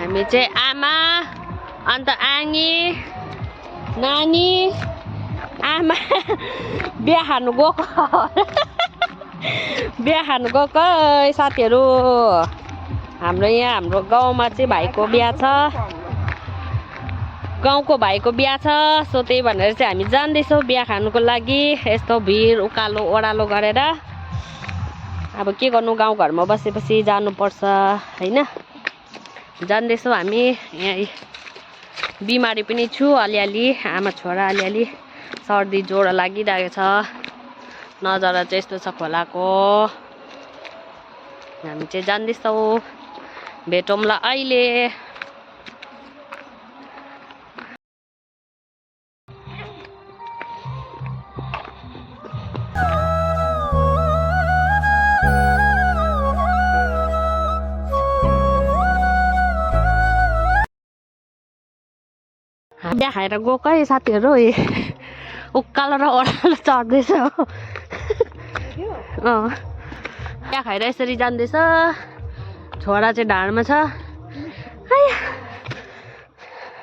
हामी चाहिँ आमा अन्त आङी नानी आमा बिहा खानु गएको बिहा खानु गएको साथीहरू हाम्रो यहाँ हाम्रो गाउँमा चाहिँ भाइको बिहा छ गाउँको भाइको बिहा छ सो त्यही भनेर चाहिँ हामी जान्दैछौँ बिहा खानुको लागि यस्तो भिड उकालो ओह्रालो गरेर अब के गर्नु गाउँघरमा बसेपछि जानुपर्छ हैन जान्दैछौँ हामी यहाँ बिमारी पनि छु अलिअलि आमा छोरा अलिअलि सर्दी ज्वरो लागिरहेको छ नजरा चाहिँ यस्तो छ खोलाको हामी चाहिँ जान्दैछौँ भेटौँला अहिले बिहा खाएर गएकै साथीहरू उकालो र ओह्रालो चढ्दैछ बिहा खाएर यसरी जान्दैछ छोरा चाहिँ ढाडमा छ